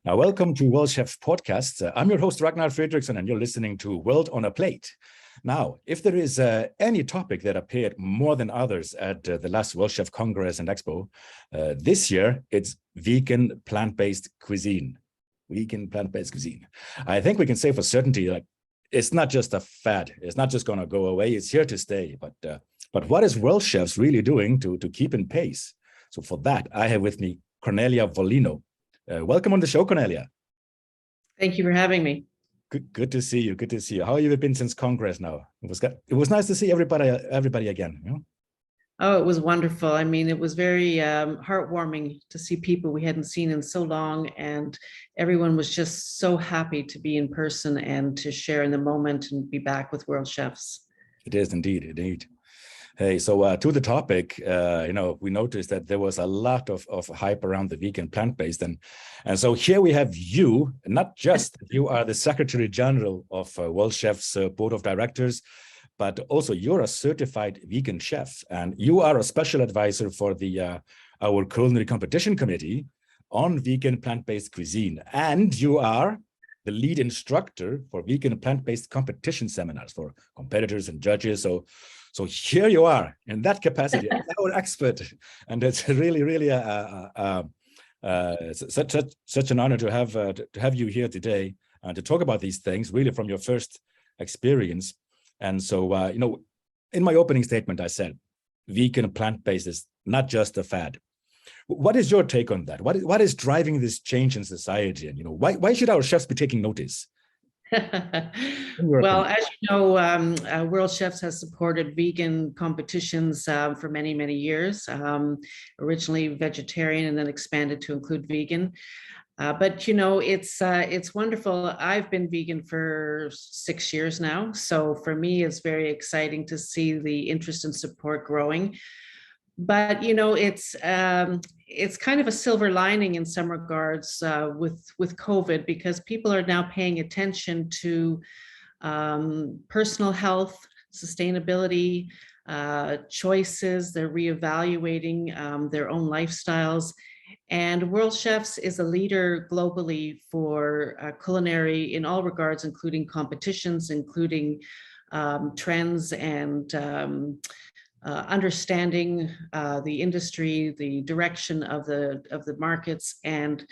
Now, welcome to Worldchefs podcast. I'm your host, Ragnar, and you're listening to World on a Plate. Now, if there is any topic that appeared more than others at the last Worldchef Congress and Expo, this year it's vegan plant-based cuisine. Vegan plant-based cuisine. I think we can say for certainty, like, it's not just a fad. It's not just going to go away. It's here to stay. But what is Worldchefs really doing to keep in pace? So for that, I have with me Cornelia Volino. Welcome on the show, Cornelia. Thank you for having me. Good to see you. Good to see you. How have you been since Congress now? It was nice to see everybody again. You know? Oh, it was wonderful. I mean, it was very heartwarming to see people we hadn't seen in so long, and everyone was just so happy to be in person and to share in the moment and be back with Worldchefs. It is indeed, indeed. Hey, so to the topic, we noticed that there was a lot of hype around the vegan plant-based, and so here we have you. Not just you are the Secretary General of Worldchefs Board of Directors, but also you're a certified vegan chef, and you are a special advisor for our Culinary Competition Committee on vegan plant-based cuisine, and you are the lead instructor for vegan plant-based competition seminars for competitors and judges. So here you are in that capacity, our expert, and it's really such an honor to have you here today to talk about these things, really from your first experience. And so in my opening statement, I said vegan plant-based is not just a fad. What is your take on that? What is driving this change in society, and why should our chefs be taking notice? Well, as you know, Worldchefs has supported vegan competitions for many years. Originally vegetarian and then expanded to include vegan. But it's wonderful. I've been vegan for 6 years now, so for me, it's very exciting to see the interest and support growing. But it's kind of a silver lining in some regards with COVID, because people are now paying attention to personal health, sustainability, choices. They're reevaluating their own lifestyles. And Worldchefs is a leader globally for culinary in all regards, including competitions, including trends and understanding the industry, the direction of the markets, and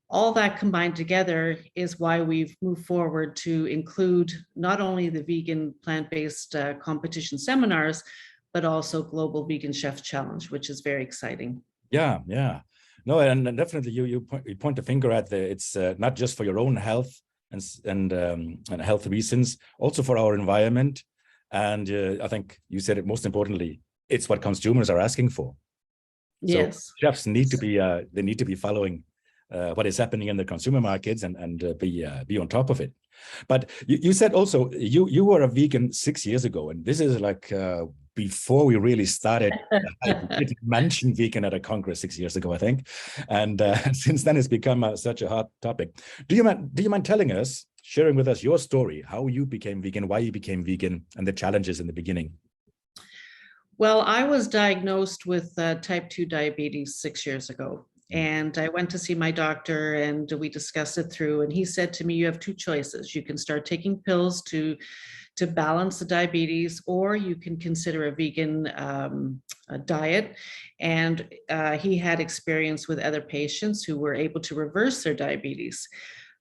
all that combined together is why we've moved forward to include not only the vegan plant-based competition seminars, but also Global Vegan Chef Challenge, which is very exciting. Yeah. No, and definitely you point the finger at it's not just for your own health and health reasons, also for our environment. And I think you said it most importantly, it's what consumers are asking for. Yes. So chefs need to be following what is happening in the consumer markets and be on top of it. But you said also you were a vegan 6 years ago, and this is like before we really started. I didn't mention vegan at a Congress 6 years ago, I think, and since then it's become such a hot topic. Do you mind telling us, sharing with us your story, how you became vegan, why you became vegan, and the challenges in the beginning? Well, I was diagnosed with type 2 diabetes 6 years ago. And I went to see my doctor and we discussed it through, and he said to me, you have two choices. You can start taking pills to balance the diabetes, or you can consider a vegan diet. And he had experience with other patients who were able to reverse their diabetes.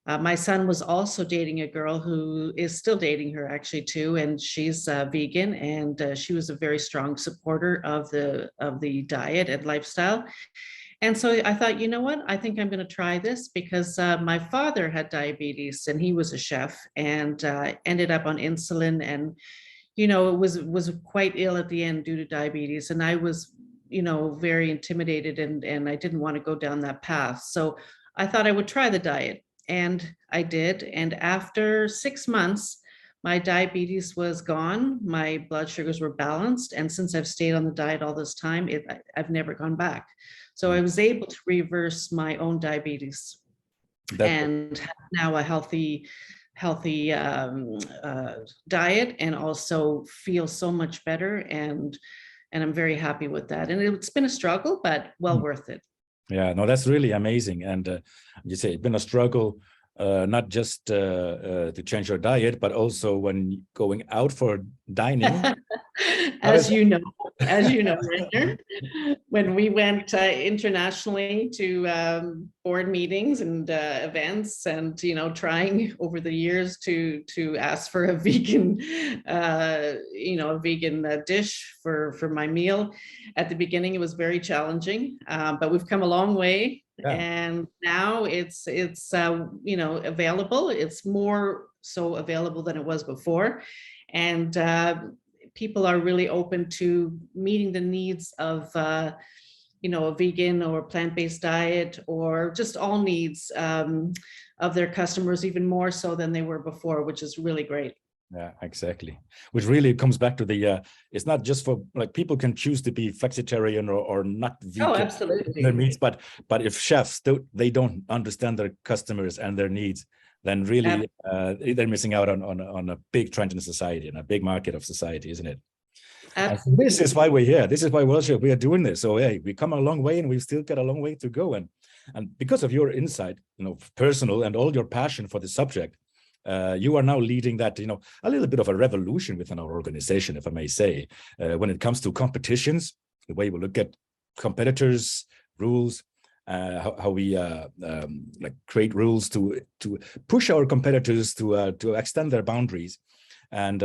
My son was also dating a girl who is still dating her actually too, and she's vegan, and she was a very strong supporter of the diet and lifestyle. And so I thought, you know what, I think I'm going to try this, because my father had diabetes and he was a chef and ended up on insulin, and was quite ill at the end due to diabetes. And I was very intimidated, and I didn't want to go down that path. So I thought I would try the diet. And I did. And after 6 months, my diabetes was gone. My blood sugars were balanced. And since I've stayed on the diet all this time, I've never gone back. So I was able to reverse my own diabetes and have now a healthy diet, and also feel so much better. And I'm very happy with that. And it's been a struggle, but well worth it. Yeah, no, that's really amazing. And you say it's been a struggle, not just to change your diet, but also when going out for dining. As you know, Ragnar, when we went internationally to board meetings and events, and trying over the years to ask for a vegan, a vegan dish for my meal. At the beginning, it was very challenging, but we've come a long way. Yeah. And now it's available. It's more so available than it was before, and people are really open to meeting the needs of a vegan or plant-based diet, or just all needs of their customers, even more so than they were before, which is really great. Yeah, exactly. Which really comes back to the it's not just for, like, people can choose to be flexitarian or not vegan. Oh, absolutely. Their meats, but if chefs they don't understand their customers and their needs, then really they're missing out on a big trend in society and a big market of society, isn't it? Absolutely. This is why we're here. This is why Worldchefs, we are doing this. So hey, we come a long way, and we've still got a long way to go. And because of your insight, personal, and all your passion for the subject, you are now leading that, a little bit of a revolution within our organization, if I may say, when it comes to competitions, the way we look at competitors, rules, how we create rules to push our competitors to extend their boundaries. And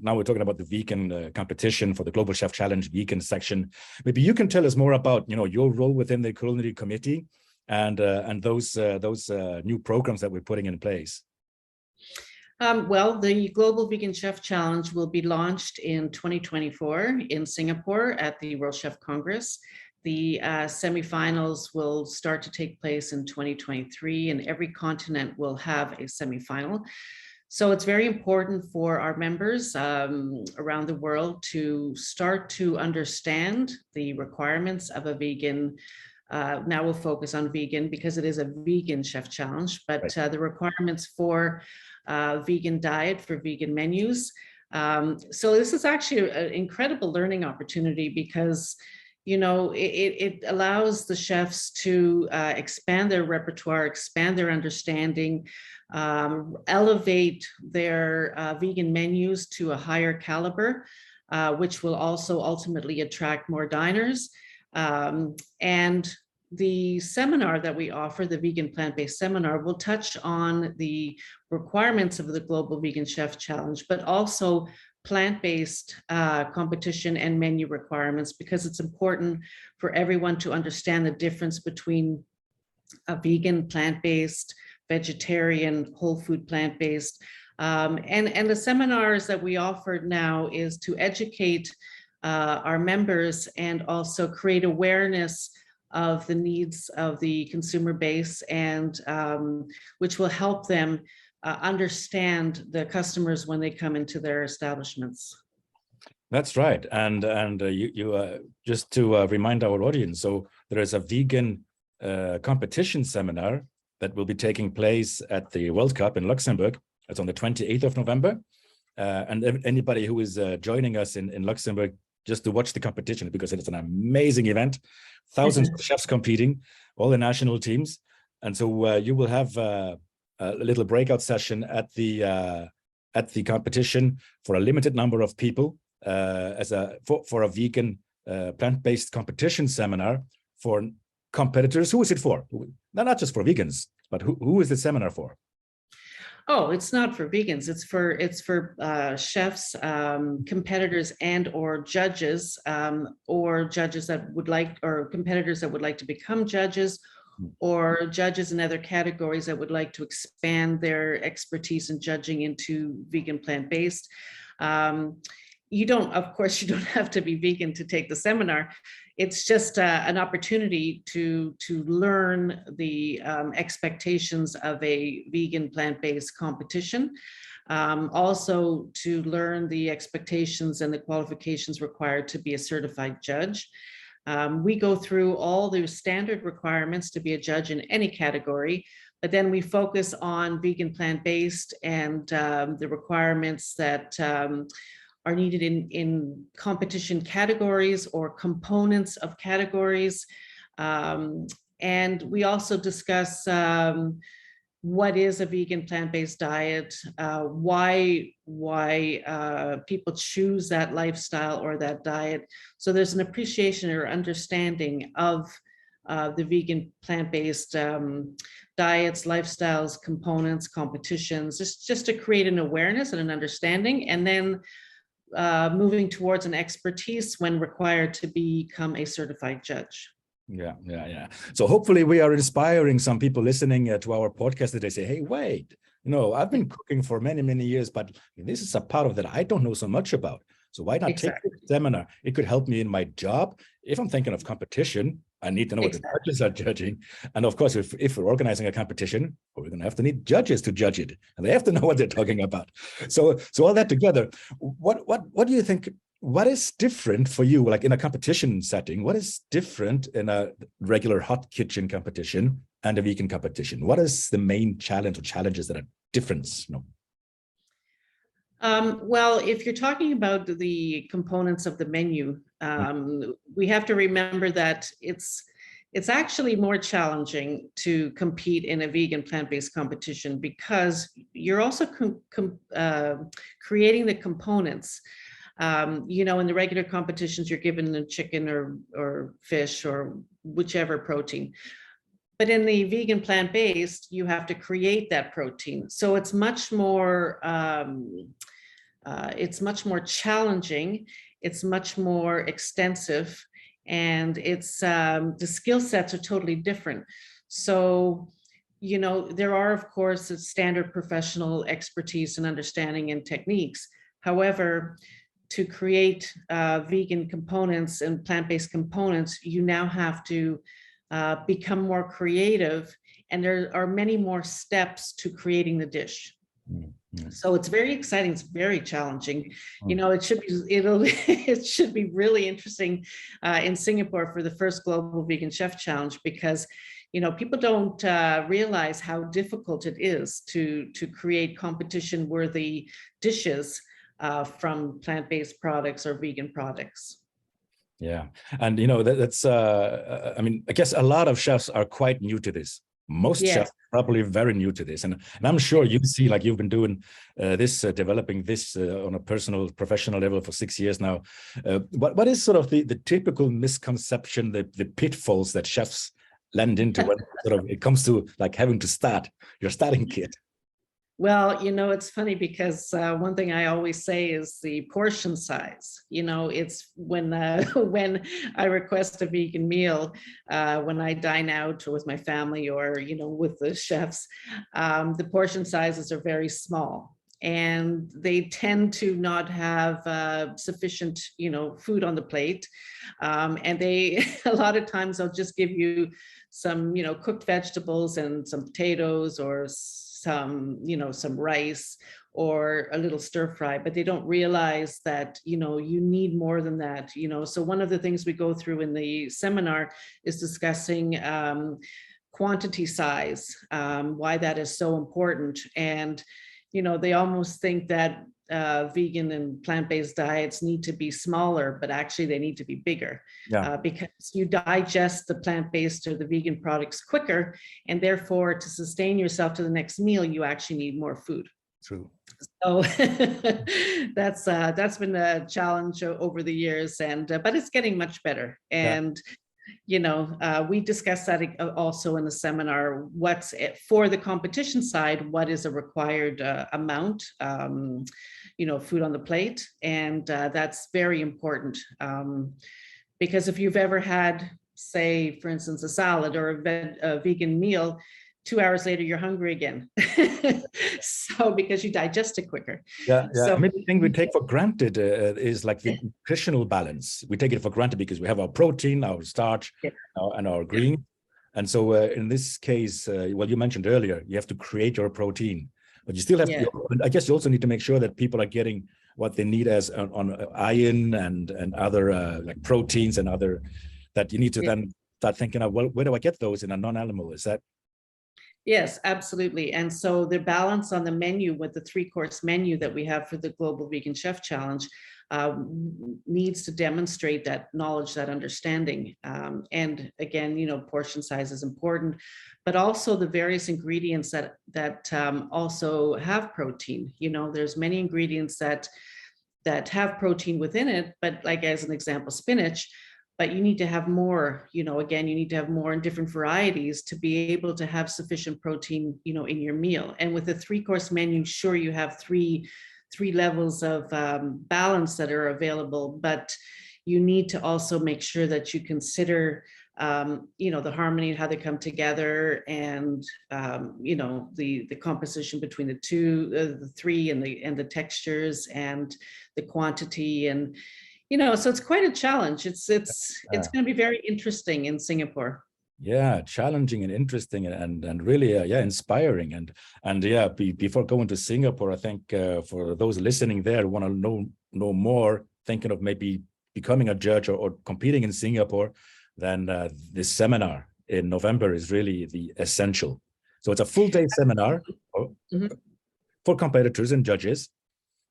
now we're talking about the vegan competition for the Global Chef Challenge vegan section. Maybe you can tell us more about your role within the Culinary Committee and those new programs that we're putting in place. Well, the Global Vegan Chef Challenge will be launched in 2024 in Singapore at the World Chef Congress. The semifinals will start to take place in 2023, and every continent will have a semifinal. So it's very important for our members around the world to start to understand the requirements of a vegan. Now we'll focus on vegan because it is a vegan chef challenge, but right. The requirements for vegan diet, for vegan menus. So this is actually an incredible learning opportunity because it allows the chefs to expand their repertoire, expand their understanding, elevate their vegan menus to a higher caliber, which will also ultimately attract more diners. And the seminar that we offer, the Vegan Plant-Based Seminar, will touch on the requirements of the Global Vegan Chef Challenge, but also plant-based competition and menu requirements, because it's important for everyone to understand the difference between a vegan, plant-based, vegetarian, whole food plant-based. And the seminars that we offer now is to educate our members and also create awareness of the needs of the consumer base, and which will help them understand the customers when they come into their establishments. That's right. And you just to remind our audience, so there is a vegan competition seminar that will be taking place at the World Cup in Luxembourg. It's on the 28th of November. And anybody who is joining us in Luxembourg, just to watch the competition, because it's an amazing event, thousands of chefs competing, all the national teams. And so you will have a little breakout session at the competition for a limited number of people for a vegan plant-based competition seminar for competitors. Who is it for? Not just for vegans, but who is the seminar for? Oh, it's not for vegans. It's for chefs, competitors, and or judges, or judges that would like, or competitors that would like to become judges, or judges in other categories that would like to expand their expertise in judging into vegan plant-based. Of course, you don't have to be vegan to take the seminar. It's just an opportunity to learn the expectations of a vegan plant-based competition. Also to learn the expectations and the qualifications required to be a certified judge. We go through all the standard requirements to be a judge in any category, but then we focus on vegan plant-based and the requirements that are needed in competition categories or components of categories. And we also discuss what is a vegan plant-based diet, why people choose that lifestyle or that diet. So there's an appreciation or understanding of the vegan plant-based diets, lifestyles, components, competitions, just to create an awareness and an understanding, and then moving towards an expertise when required to become a certified judge. Yeah. So hopefully we are inspiring some people listening to our podcast that they say, hey, wait, I've been cooking for many, many years, but this is a part of that I don't know so much about. So why not take the seminar? It could help me in my job. If I'm thinking of competition, I need to know what the judges are judging. And of course, if we're organizing a competition, we're going to have to need judges to judge it. And they have to know what they're talking about. So all that together, what do you think? What is different for you, like in a competition setting? What is different in a regular hot kitchen competition and a vegan competition? What is the main challenge or challenges that are different? Well, if you're talking about the components of the menu, we have to remember that it's actually more challenging to compete in a vegan plant-based competition because you're also creating the components. In the regular competitions, you're given a chicken or fish or whichever protein. But in the vegan plant-based, you have to create that protein. So it's much more challenging. It's much more extensive, and it's the skill sets are totally different. So, there are, of course, a standard professional expertise and understanding and techniques. However, to create vegan components and plant-based components, you now have to become more creative, and there are many more steps to creating the dish. So it's very exciting. It's very challenging. It should be really interesting in Singapore for the first Global Vegan Chef Challenge, because people don't realize how difficult it is to create competition-worthy dishes from plant-based products or vegan products. Yeah, and that's I guess a lot of chefs are quite new to this. Most chefs are probably very new to this, and I'm sure you see, like, you've been doing developing this on a personal, professional level for 6 years now. What is sort of the typical misconception, the pitfalls that chefs land into when it comes to like having to start your starting kit? Well, it's funny because one thing I always say is the portion size. It's when I request a vegan meal, when I dine out or with my family or, with the chefs, the portion sizes are very small. And they tend to not have sufficient, food on the plate. And a lot of times they'll just give you some, cooked vegetables and some potatoes or some rice or a little stir fry, but they don't realize that, you need more than that, So one of the things we go through in the seminar is discussing quantity size, why that is so important. And, they almost think that vegan and plant-based diets need to be smaller, but actually they need to be bigger, because you digest the plant-based or the vegan products quicker, and therefore to sustain yourself to the next meal, you actually need more food. True. So that's been a challenge over the years, and but it's getting much better. And we discussed that also in the seminar. What's it for the competition side? What is a required amount? Food on the plate, and that's very important, because if you've ever had, say, for instance, a salad or a vegan meal, 2 hours later you're hungry again. So because you digest it quicker. So, the thing we take for granted is like the nutritional balance. We take it for granted because we have our protein, our starch, and our green. And so in this case, well, you mentioned earlier, you have to create your protein, but you still have to, I guess you also need to make sure that people are getting what they need as on iron and other like proteins and other, that you need to then start thinking of, well, where do I get those in a non-animal? Is that? Yes, absolutely. And so the balance on the menu with the 3-course menu that we have for the Global Vegan Chef Challenge, needs to demonstrate that knowledge, that understanding. And again, portion size is important, but also the various ingredients that also have protein. There's many ingredients that have protein within it, but like as an example, spinach, but you need to have more, again, you need to have more in different varieties to be able to have sufficient protein, in your meal. And with a 3-course menu, sure, you have three levels of balance that are available, but you need to also make sure that you consider the harmony and how they come together, and the composition between the three, and the textures and the quantity, and so it's quite a challenge. It's going to be very interesting in Singapore. Yeah, challenging and interesting, and really inspiring. And before going to Singapore, I think for those listening there who want to know more, thinking of maybe becoming a judge or competing in Singapore, then this seminar in November is really the essential. So it's a full-day seminar for competitors and judges.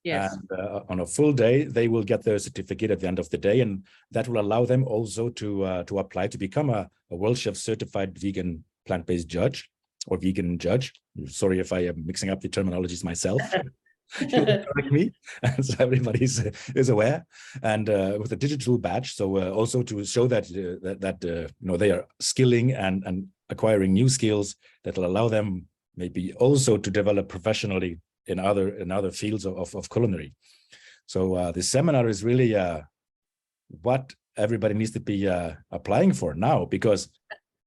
Yes. And on a full day, they will get their certificate at the end of the day, and that will allow them also to apply to become a Worldchefs certified vegan plant-based judge or vegan judge. Sorry if I am mixing up the terminologies myself. Correct me, so everybody is aware. And with a digital badge, so also to show that they are skilling and acquiring new skills that will allow them maybe also to develop professionally in other fields of culinary. So this seminar is really what everybody needs to be applying for now, because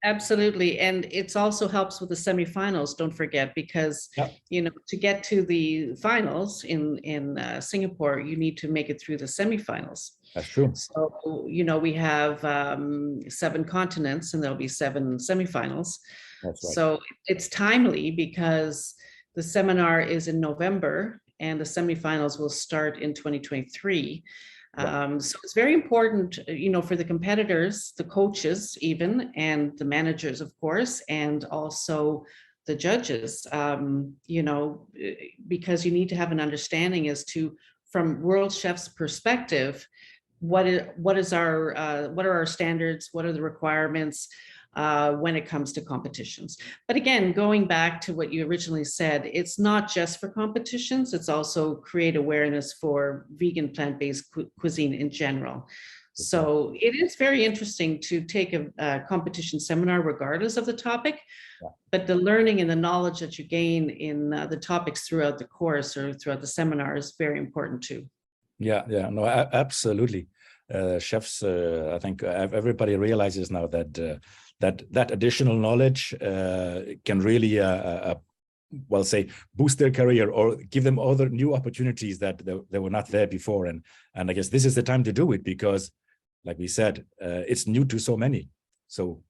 absolutely. And it also helps with the semifinals, don't forget, because to get to the finals in Singapore, you need to make it through the semifinals. That's true. So we have 7 continents, and there'll be 7 semifinals. That's right. So it's timely, because the seminar is in November and the semifinals will start in 2023. So it's very important, for the competitors, the coaches even, and the managers, of course, and also the judges, because you need to have an understanding as to, from Worldchefs' perspective, what are our standards, what are the requirements, when it comes to competitions. But again, going back to what you originally said, it's not just for competitions, it's also create awareness for vegan plant-based cuisine in general. So it is very interesting to take a competition seminar regardless of the topic, but the learning and the knowledge that you gain in the topics throughout the course or throughout the seminar is very important too. No, absolutely. Chefs, I think everybody realizes now that that additional knowledge can really, say, boost their career or give them other new opportunities that they were not there before. And I guess this is the time to do it, because, like we said, it's new to so many. So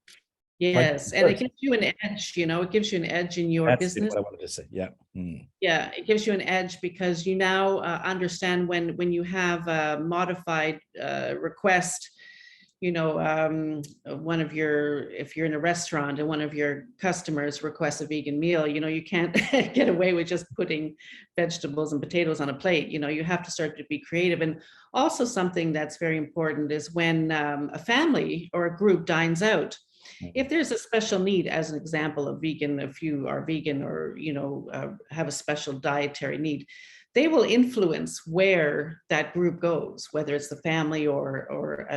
yes, and it gives you an edge. It gives you an edge in your business. That's what I wanted to say. Yeah. Yeah, it gives you an edge, because you now understand when you have a modified request. If you're in a restaurant and one of your customers requests a vegan meal, you can't get away with just putting vegetables and potatoes on a plate. You have to start to be creative. And also something that's very important is when a family or a group dines out, if there's a special need, as an example of vegan, if you are vegan or, have a special dietary need, they will influence where that group goes, whether it's the family or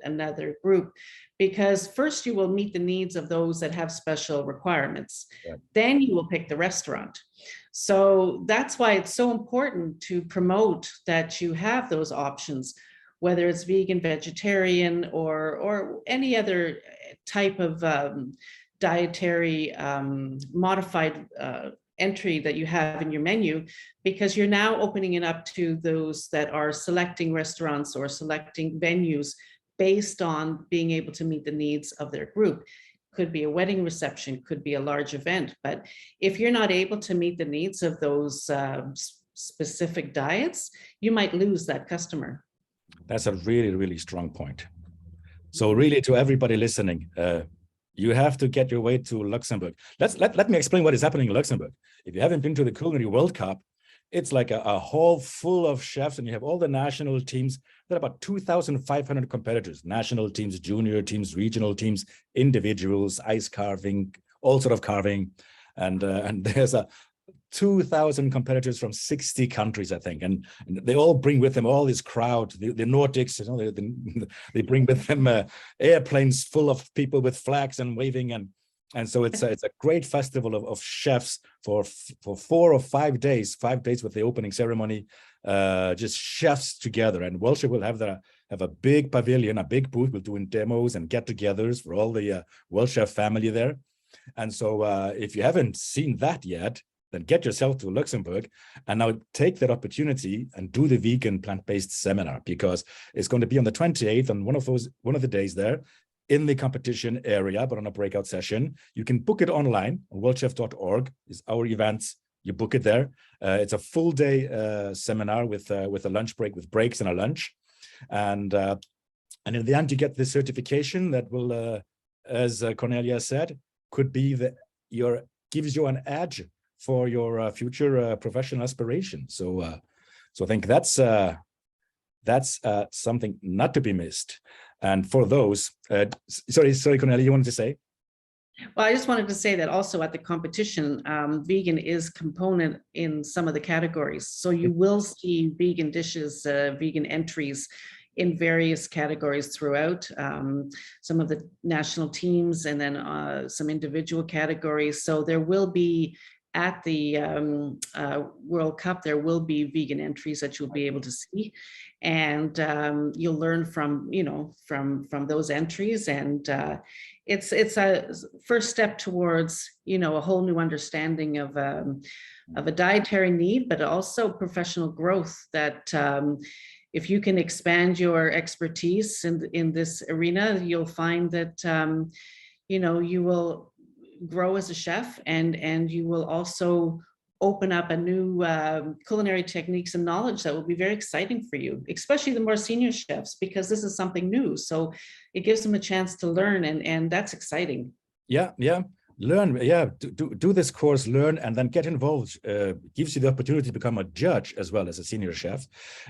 another group, because first you will meet the needs of those that have special requirements. Then you will pick the restaurant. So that's why it's so important to promote that you have those options, whether it's vegan, vegetarian, or any other type of dietary modified entry that you have in your menu, because you're now opening it up to those that are selecting restaurants or selecting venues based on being able to meet the needs of their group. Could be a wedding reception, could be a large event, but if you're not able to meet the needs of those specific diets, you might lose that customer. That's a really, really strong point. So really, to everybody listening, you have to get your way to Luxembourg. Let me explain what is happening in Luxembourg. If you haven't been to the Culinary World Cup, It's like a hall full of chefs, and you have all the national teams. There are about 2,500 competitors, national teams, junior teams, regional teams, individuals, ice carving, all sort of carving. And there's 2,000 competitors from 60 countries, I think. And they all bring with them all this crowd, the Nordics, you know, they bring with them airplanes full of people with flags and waving. And so it's a great festival of chefs for 4 or 5 days, 5 days with the opening ceremony, just chefs together. And Worldchefs will have a big pavilion, a big booth. We're doing demos and get-togethers for all the Worldchef family there. And so if you haven't seen that yet, then get yourself to Luxembourg and now take that opportunity and do the vegan plant-based seminar, because it's going to be on the 28th on one of the days there, in the competition area, but on a breakout session. You can book it online on worldchef.org is our events. You book it there. It's a full day seminar with a lunch break, with breaks and a lunch. And in the end, you get the certification that will, as Cornelia said, could be gives you an edge for your future professional aspiration. So I think that's something not to be missed. And for those, sorry, Cornelia, you wanted to say? Well, I just wanted to say that also at the competition, vegan is component in some of the categories. So you will see vegan dishes, vegan entries in various categories throughout, some of the national teams, and then some individual categories. So there will be, at the World Cup, there will be vegan entries that you'll be able to see, and you'll learn from those entries, and it's a first step towards a whole new understanding of a dietary need, but also professional growth. That if you can expand your expertise in this arena, you'll find that you will grow as a chef, and you will also open up a new culinary techniques and knowledge that will be very exciting for you, especially the more senior chefs, because this is something new. So it gives them a chance to learn, and that's exciting. Yeah. Learn, do this course, learn, and then get involved. Gives you the opportunity to become a judge as well as a senior chef.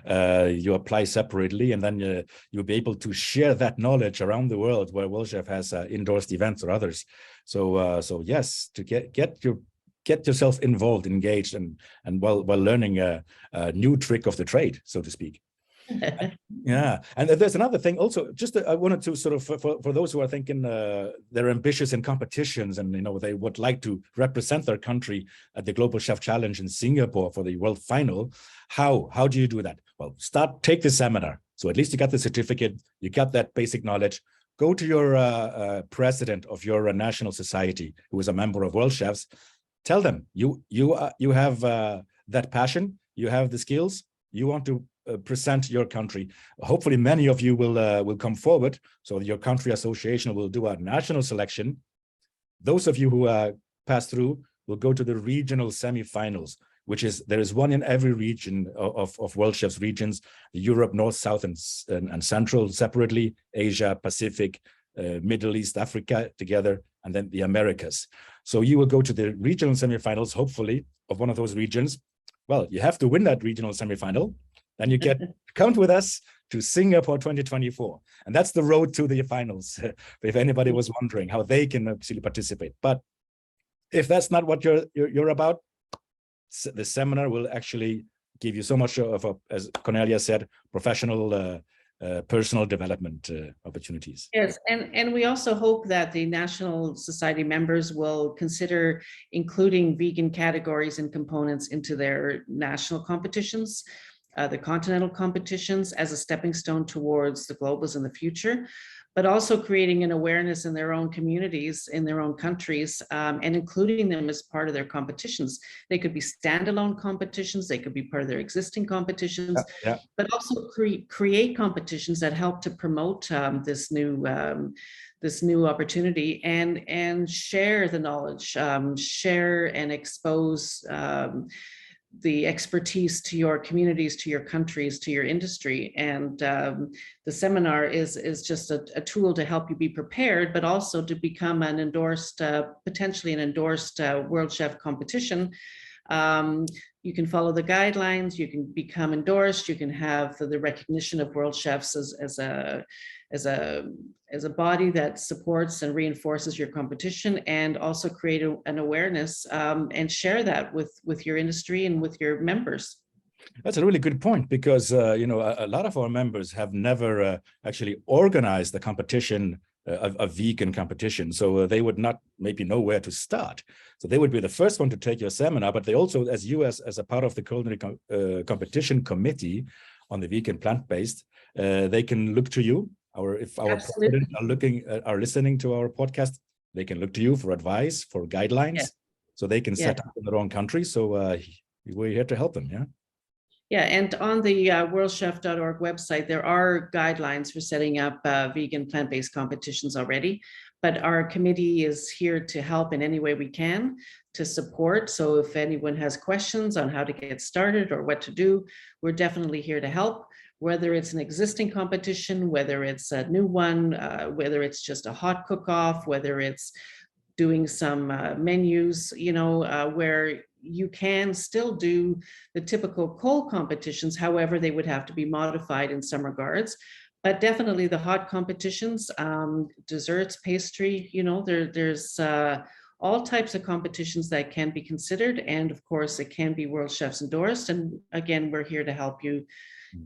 You apply separately, and then you'll be able to share that knowledge around the world where Worldchef has endorsed events or others. So yes, to get yourself involved, engaged, and while learning a new trick of the trade, so to speak. Yeah, and there's another thing also. Just I wanted to sort of for those who are thinking they're ambitious in competitions, and they would like to represent their country at the Global Chef Challenge in Singapore for the World Final. How do you do that? Well, take the seminar. So at least you got the certificate, you got that basic knowledge. Go to your president of your national society, who is a member of Worldchefs. Tell them you have that passion, you have the skills, you want to present your country. Hopefully many of you will come forward, so your country association will do a national selection. Those of you who pass through will go to the regional semifinals, which is, there is one in every region of Worldchefs regions: Europe, North, South, and Central separately, Asia, Pacific, Middle East, Africa together, and then the Americas. So you will go to the regional semifinals, hopefully, of one of those regions. Well, you have to win that regional semifinal. Then you come with us to Singapore 2024. And that's the road to the finals, if anybody was wondering how they can actually participate. But if that's not what you're about, the seminar will actually give you so much of as Cornelia said, professional, personal development opportunities. Yes, and we also hope that the National Society members will consider including vegan categories and components into their national competitions, the continental competitions, as a stepping stone towards the globals in the future, but also creating an awareness in their own communities, in their own countries, and including them as part of their competitions. They could be standalone competitions, they could be part of their existing competitions, but also create competitions that help to promote this new opportunity, and share the knowledge, share and expose the expertise to your communities, to your countries, to your industry. And the seminar is just a tool to help you be prepared, but also to become an endorsed, potentially an endorsed World Chef competition, you can follow the guidelines, you can become endorsed, you can have the recognition of Worldchefs as a body that supports and reinforces your competition, and also create an awareness and share that with your industry and with your members. That's a really good point, because you know, a lot of our members have never actually organized a competition, a vegan competition, so they would not maybe know where to start. So they would be the first one to take your seminar, but they also, as you as a part of the Culinary Competition Committee on the vegan plant-based, they can look to you. If our president are listening to our podcast, they can look to you for advice, for guidelines, so they can set up in their own country. So we're here to help them. Yeah. Yeah, and on the worldchef.org website, there are guidelines for setting up vegan plant-based competitions already, but our committee is here to help in any way we can, to support. So if anyone has questions on how to get started or what to do, we're definitely here to help, whether it's an existing competition, whether it's a new one, whether it's just a hot cook-off, whether it's doing some menus, you know, where you can still do the typical cold competitions. However, they would have to be modified in some regards, but definitely the hot competitions, desserts, pastry, you know, there's all types of competitions that can be considered. And of course, it can be Worldchefs endorsed. And again, we're here to help you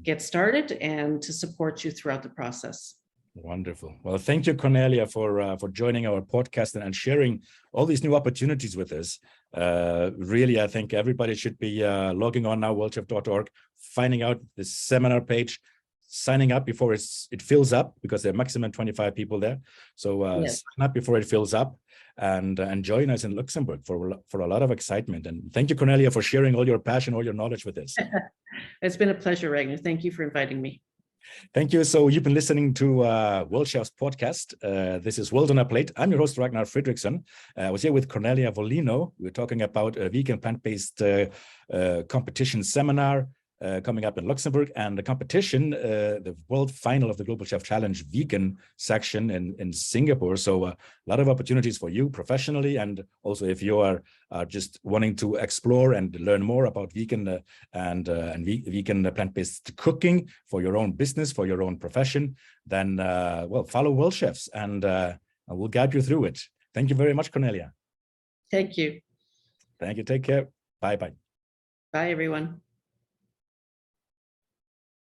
get started and to support you throughout the process. Wonderful. Well, thank you, Cornelia, for joining our podcast and sharing all these new opportunities with us. Really, I think everybody should be logging on now, worldchef.org, finding out the seminar page, signing up before it fills up, because there are maximum 25 people there. So sign up before it fills up, and join us in Luxembourg for a lot of excitement. And thank you, Cornelia, for sharing all your passion, all your knowledge with us. It's been a pleasure, Ragnar. Thank you for inviting me. Thank you. So you've been listening to Worldchefs podcast. This is World on a Plate. I'm your host, Ragnar Fredriksson. I was here with Cornelia Volino. We're talking about a vegan plant-based competition seminar coming up in Luxembourg, and the competition, the world final of the Global Chef Challenge vegan section in Singapore. So a lot of opportunities for you professionally, and also if you are just wanting to explore and learn more about vegan and vegan plant-based cooking for your own business, for your own profession, then well, follow Worldchefs, and we'll guide you through it. Thank you very much, Cornelia. Thank you. Thank you. Take care. Bye-bye. Bye, everyone.